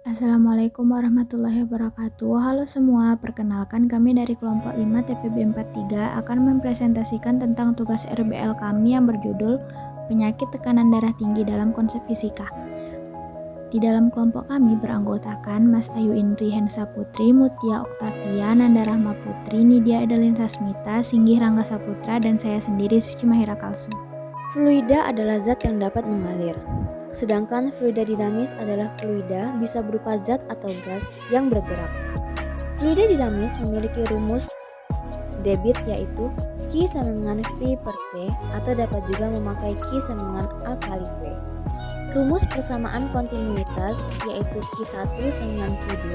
Assalamualaikum warahmatullahi wabarakatuh. Halo semua, perkenalkan kami dari kelompok 5 TPB 43 akan mempresentasikan tentang tugas RBL kami yang berjudul Penyakit Tekanan Darah Tinggi dalam Konsep Fisika. Di dalam kelompok kami beranggotakan Mas Ayu Indri Hensa Putri, Mutia Oktavia, Nanda Rahma Putri, Nidia Adelin Sasmita, Singgih Rangga Saputra, dan saya sendiri Suci Mahira Kalsum. Fluida adalah zat yang dapat mengalir. Sedangkan fluida dinamis adalah fluida bisa berupa zat atau gas yang bergerak. Fluida dinamis memiliki rumus debit yaitu Q sama dengan V per T atau dapat juga memakai Q sama dengan A kali V. Rumus persamaan kontinuitas yaitu Q1 sama dengan Q2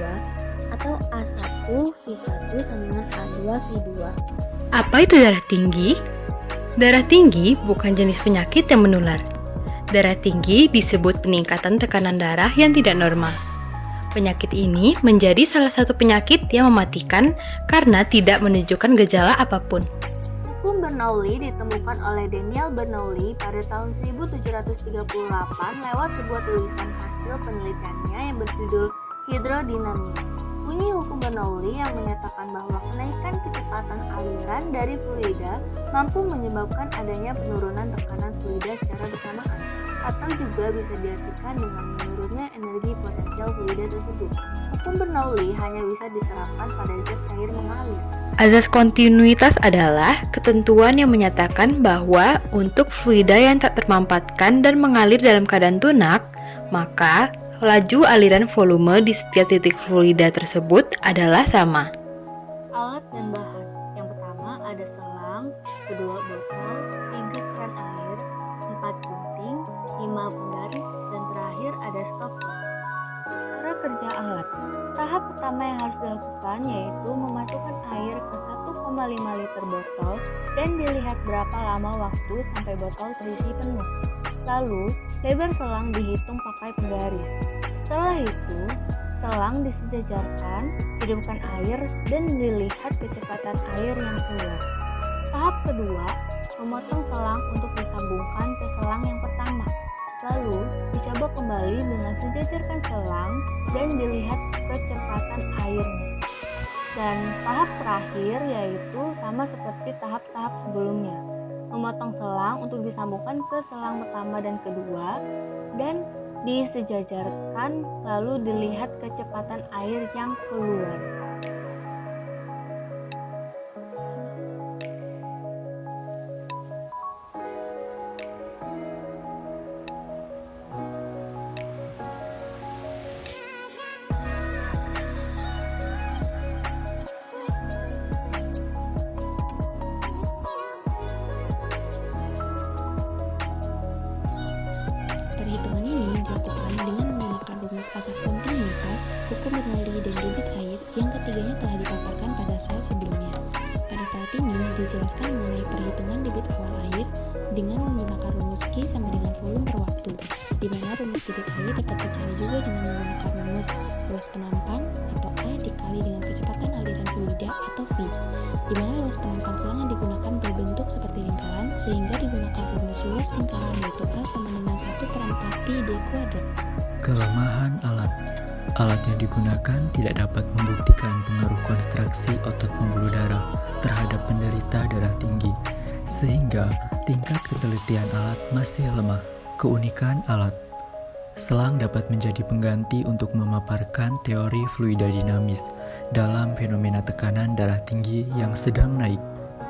atau A1 V1 sama dengan A2 V2. Apa itu darah tinggi? Darah tinggi bukan jenis penyakit yang menular. Darah tinggi disebut peningkatan tekanan darah yang tidak normal. Penyakit ini menjadi salah satu penyakit yang mematikan karena tidak menunjukkan gejala apapun. Hukum Bernoulli ditemukan oleh Daniel Bernoulli pada tahun 1738 lewat sebuah tulisan hasil penelitiannya yang berjudul Hidrodinamika. Bunyi hukum Bernoulli yang menyatakan bahwa kenaikan kecepatan aliran dari fluida mampu menyebabkan adanya penurunan tekanan fluida secara bersamaan, atau juga bisa diartikan dengan menurunnya energi potensial fluida tersebut. Hukum Bernoulli hanya bisa diterapkan pada zat cair mengalir. Azas kontinuitas adalah ketentuan yang menyatakan bahwa untuk fluida yang tak termampatkan dan mengalir dalam keadaan tunak, maka laju aliran volume di setiap titik fluida tersebut adalah sama. Alat dan bahan. Yang pertama ada selang, kedua botol, 3 keran air, 4 gunting, 5 penggaris, dan terakhir ada stopwatch. Cara kerja alat. Tahap pertama yang harus dilakukan yaitu memasukkan air ke 1,5 liter botol dan dilihat berapa lama waktu sampai botol terisi penuh. Lalu, lebar selang dihitung pakai penggaris. Setelah itu, selang disejajarkan, hidupkan air, dan dilihat kecepatan air yang keluar. Tahap kedua, memotong selang untuk disambungkan ke selang yang pertama. Lalu, dicoba kembali dengan sejajarkan selang dan dilihat kecepatan airnya. Dan tahap terakhir yaitu sama seperti tahap-tahap sebelumnya. Memotong selang untuk disambungkan ke selang pertama dan kedua dan disejajarkan lalu dilihat kecepatan air yang keluar. Perhitungan ini dilakukan dengan menggunakan rumus asas kontinuitas, hukum Bernoulli, dan debit air yang ketiganya telah dipaparkan pada slide sebelumnya. Pada saat ini dijelaskan mengenai perhitungan debit awal air dengan menggunakan rumus Q sama dengan volume per waktu, di mana rumus debit air dapat dicari juga dengan menggunakan rumus luas penampang atau A dikali dengan kecepatan aliran fluida atau V, di mana luas penampang selang yang digunakan berbentuk seperti lingkaran sehingga digunakan rumus luas lingkaran yaitu A sama dengan 1/4 pi d kuadrat. Kelemahan alat. Alat yang digunakan tidak dapat membuktikan pengaruh kontraksi otot pembuluh darah terhadap penderita darah tinggi, sehingga tingkat ketelitian alat masih lemah. Keunikan alat. Selang dapat menjadi pengganti untuk memaparkan teori fluida dinamis dalam fenomena tekanan darah tinggi yang sedang naik.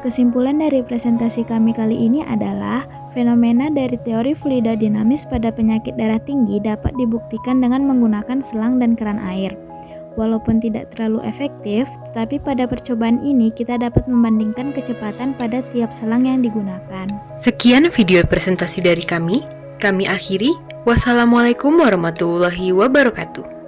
Kesimpulan dari presentasi kami kali ini adalah fenomena dari teori fluida dinamis pada penyakit darah tinggi dapat dibuktikan dengan menggunakan selang dan keran air. Walaupun tidak terlalu efektif, tetapi pada percobaan ini kita dapat membandingkan kecepatan pada tiap selang yang digunakan. Sekian video presentasi dari kami akhiri. Wassalamualaikum warahmatullahi wabarakatuh.